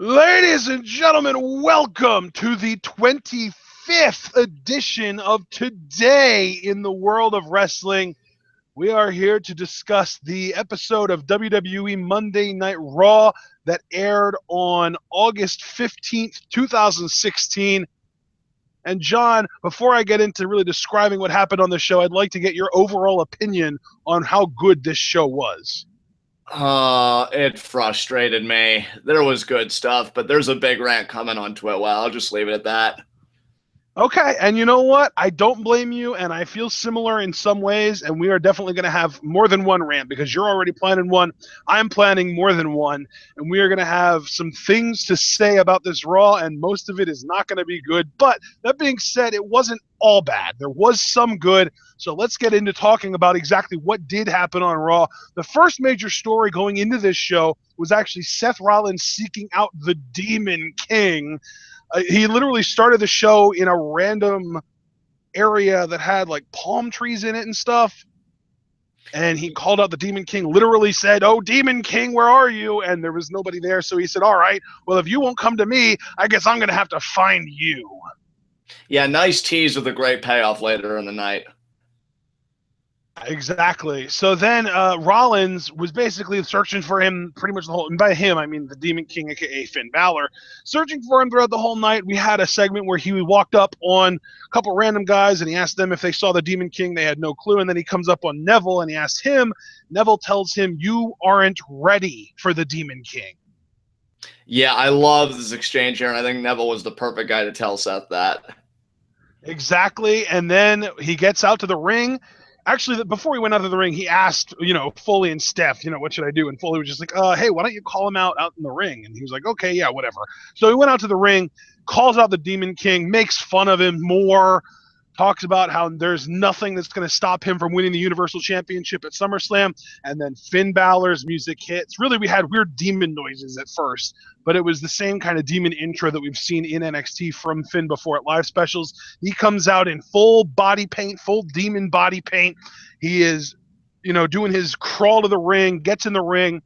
Ladies and gentlemen, welcome to the 25th edition of Today in the World of Wrestling. We are here to discuss the episode of WWE Monday Night Raw that aired on August 15th, 2016. And John, before I get into really describing what happened on the show, I'd like to get your overall opinion on how good this show was. It frustrated me. There was good stuff, but there's a big rant coming on TitWoW. I'll just leave it at that. Okay, and you know what? I don't blame you, and I feel similar in some ways, and we are definitely going to have more than one rant because you're already planning one. I'm planning more than one, and we are going to have some things to say about this Raw, and most of it is not going to be good. But that being said, it wasn't all bad. There was some good, so let's get into talking about exactly what did happen on Raw. The first major story going into this show was actually Seth Rollins seeking out the Demon King. He literally started the show in a random area that had like palm trees in it and stuff. And he called out the Demon King, literally said, "Oh, Demon King, where are you?" And there was nobody there. So he said, "All right, well, if you won't come to me, I guess I'm going to have to find you." Yeah, nice tease with a great payoff later in the night. Exactly. So then Rollins was basically searching for him pretty much the whole, and by him, I mean the Demon King, aka Finn Balor, searching for him throughout the whole night. We had a segment where he walked up on a couple random guys and he asked them if they saw the Demon King. They had no clue. And then he comes up on Neville and he asked him. Neville tells him, "You aren't ready for the Demon King." Yeah, I love this exchange here, and I think Neville was the perfect guy to tell Seth that. Exactly. And then he gets out to the ring. Actually, before he went out of the ring, he asked, Foley and Steph, what should I do? And Foley was just like, hey, why don't you call him out in the ring? And he was like, okay, yeah, whatever. So he went out to the ring, calls out the Demon King, makes fun of him more, talks about how there's nothing that's going to stop him from winning the Universal Championship at SummerSlam. And then Finn Balor's music hits. Really, we had weird demon noises at first, but it was the same kind of demon intro that we've seen in NXT from Finn before at live specials. He comes out in full body paint, full demon body paint. He is, doing his crawl to the ring, gets in the ring,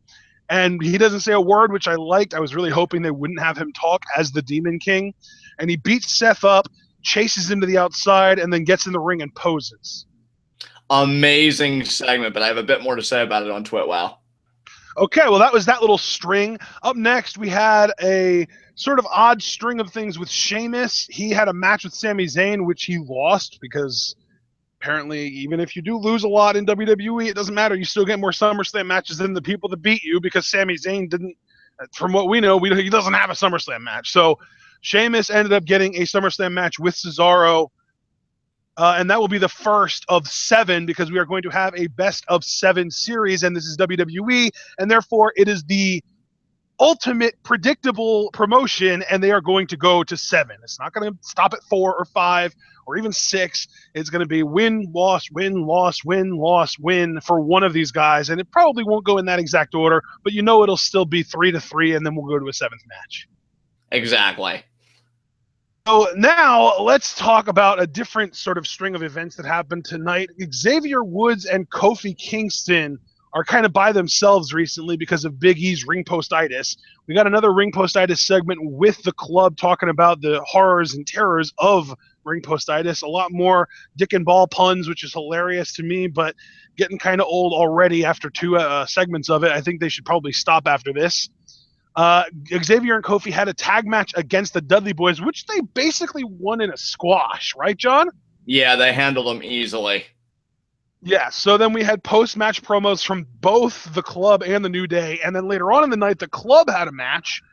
and he doesn't say a word, which I liked. I was really hoping they wouldn't have him talk as the Demon King. And he beats Seth up, chases him to the outside, and then gets in the ring and poses. Amazing segment, but I have a bit more to say about it on TitWoW. Okay, well, that was that little string. Up next, we had a sort of odd string of things with Sheamus. He had a match with Sami Zayn, which he lost because apparently even if you do lose a lot in WWE, it doesn't matter. You still get more SummerSlam matches than the people that beat you because Sami Zayn didn't, from what we know, he doesn't have a SummerSlam match. So Sheamus ended up getting a SummerSlam match with Cesaro, and that will be the first of 7 because we are going to have a best of 7 series, and this is WWE, and therefore it is the ultimate predictable promotion, and they are going to go to 7. It's not going to stop at 4 or 5 or even 6. It's going to be win, loss, win, loss, win, loss, win for one of these guys, and it probably won't go in that exact order, but it'll still be 3-3, and then we'll go to a 7th match. Exactly. So now let's talk about a different sort of string of events that happened tonight. Xavier Woods and Kofi Kingston are kind of by themselves recently because of Big E's ring postitis. We got another ring postitis segment with the club talking about the horrors and terrors of ring postitis. A lot more dick and ball puns, which is hilarious to me, but getting kind of old already after 2 segments of it. I think they should probably stop after this. Xavier and Kofi had a tag match against the Dudley Boys, which they basically won in a squash, right, John? Yeah, they handled them easily. Yeah, so then we had post-match promos from both the Club and the New Day, and then later on in the night, the Club had a match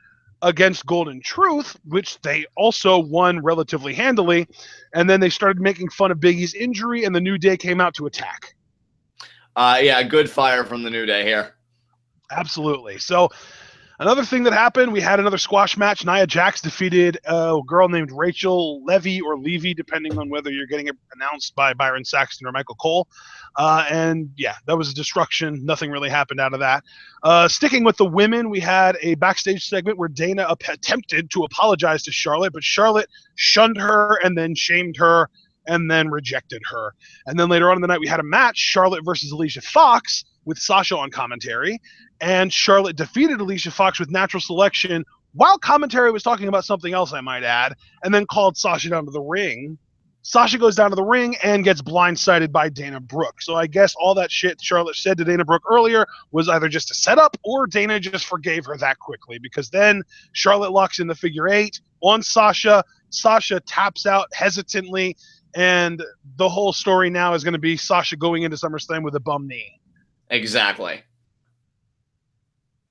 against Golden Truth, which they also won relatively handily, and then they started making fun of Big E's injury, and the New Day came out to attack. Yeah, good fire from the New Day here. Absolutely. So another thing that happened, we had another squash match. Nia Jax defeated a girl named Rachel Levy or Levy, depending on whether you're getting it announced by Byron Saxton or Michael Cole. And yeah, that was a destruction. Nothing really happened out of that. Sticking with the women, we had a backstage segment where Dana attempted to apologize to Charlotte, but Charlotte shunned her and then shamed her and then rejected her. And then later on in the night, we had a match, Charlotte versus Alicia Fox, with Sasha on commentary. And Charlotte defeated Alicia Fox with natural selection while commentary was talking about something else, I might add, and then called Sasha down to the ring. Sasha goes down to the ring and gets blindsided by Dana Brooke. So I guess all that shit Charlotte said to Dana Brooke earlier was either just a setup or Dana just forgave her that quickly, because then Charlotte locks in the figure 8 on Sasha. Sasha taps out hesitantly, and the whole story now is going to be Sasha going into SummerSlam with a bum knee. Exactly.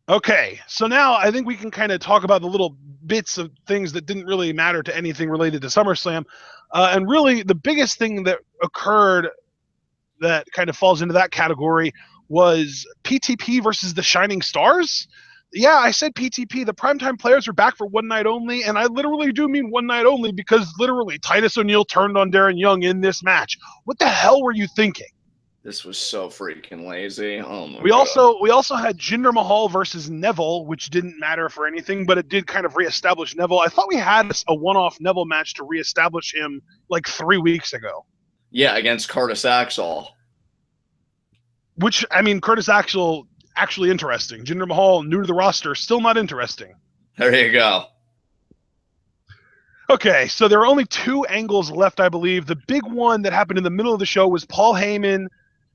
Okay, so now I think we can kind of talk about the little bits of things that didn't really matter to anything related to SummerSlam. And really, the biggest thing that occurred that kind of falls into that category was PTP versus the Shining Stars. Yeah, I said PTP. The Primetime Players are back for one night only, and I literally do mean one night only, because literally Titus O'Neil turned on Darren Young in this match. What the hell were you thinking? This was so freaking lazy. Oh my We God. also had Jinder Mahal versus Neville, which didn't matter for anything, but it did kind of reestablish Neville. I thought we had a one-off Neville match to reestablish him like 3 weeks ago. Yeah, against Curtis Axel. Which, I mean, Curtis Axel, actually interesting. Jinder Mahal, new to the roster, still not interesting. There you go. Okay, so there are only 2 angles left, I believe. The big one that happened in the middle of the show was Paul Heyman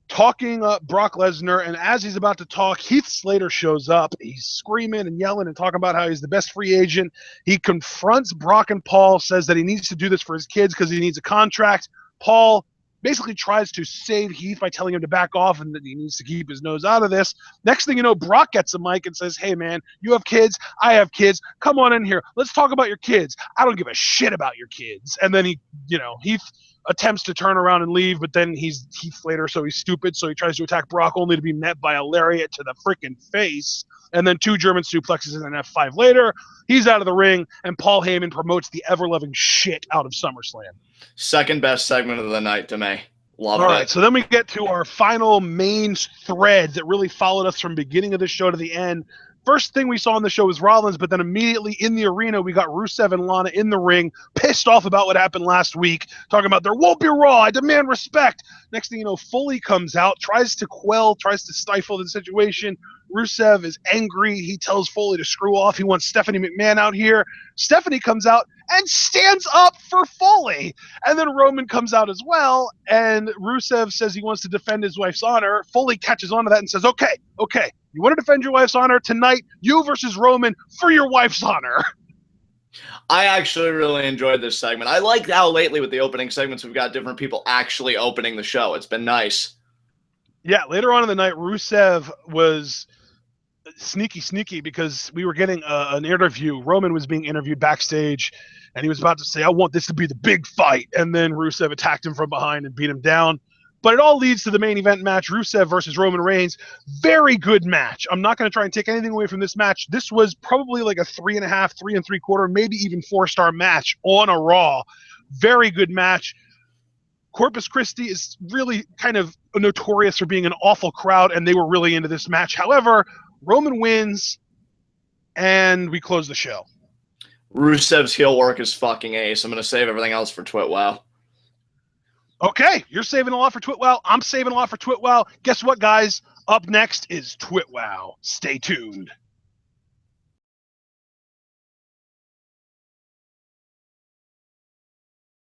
talking up Brock Lesnar, and as he's about to talk, Heath Slater shows up. He's screaming and yelling and talking about how he's the best free agent. He confronts Brock and Paul, says that he needs to do this for his kids because he needs a contract. Paul basically tries to save Heath by telling him to back off and that he needs to keep his nose out of this. Next thing you know, Brock gets a mic and says, hey, man, you have kids. I have kids. Come on in here. Let's talk about your kids. I don't give a shit about your kids. And then Heath attempts to turn around and leave, but then he's Heath Slater, so he's stupid, so he tries to attack Brock, only to be met by a lariat to the freaking face, and then 2 German suplexes and an F5 later. He's out of the ring, and Paul Heyman promotes the ever-loving shit out of SummerSlam. Second best segment of the night to me. Loved it. All right, so then we get to our final main thread that really followed us from beginning of the show to the end. First thing we saw on the show was Rollins, but then immediately in the arena, we got Rusev and Lana in the ring, pissed off about what happened last week, talking about there won't be Raw, I demand respect. Next thing you know, Foley comes out, tries to stifle the situation. Rusev is angry. He tells Foley to screw off. He wants Stephanie McMahon out here. Stephanie comes out and stands up for Foley. And then Roman comes out as well, and Rusev says he wants to defend his wife's honor. Foley catches on to that and says, okay, you want to defend your wife's honor tonight? You versus Roman for your wife's honor. I actually really enjoyed this segment. I like how lately with the opening segments, we've got different people actually opening the show. It's been nice. Yeah, later on in the night, Rusev was sneaky because we were getting an interview. Roman was being interviewed backstage, and he was about to say, I want this to be the big fight. And then Rusev attacked him from behind and beat him down. But it all leads to the main event match, Rusev versus Roman Reigns. Very good match. I'm not going to try and take anything away from this match. This was probably like a 3.5, 3 3/4, maybe even 4-star match on a Raw. Very good match. Corpus Christi is really kind of notorious for being an awful crowd, and they were really into this match. However, Roman wins, and we close the show. Rusev's heel work is fucking ace. I'm going to save everything else for TitWoW. Okay, you're saving a lot for TitWoW. I'm saving a lot for TitWoW. Guess what, guys? Up next is TitWoW. Stay tuned.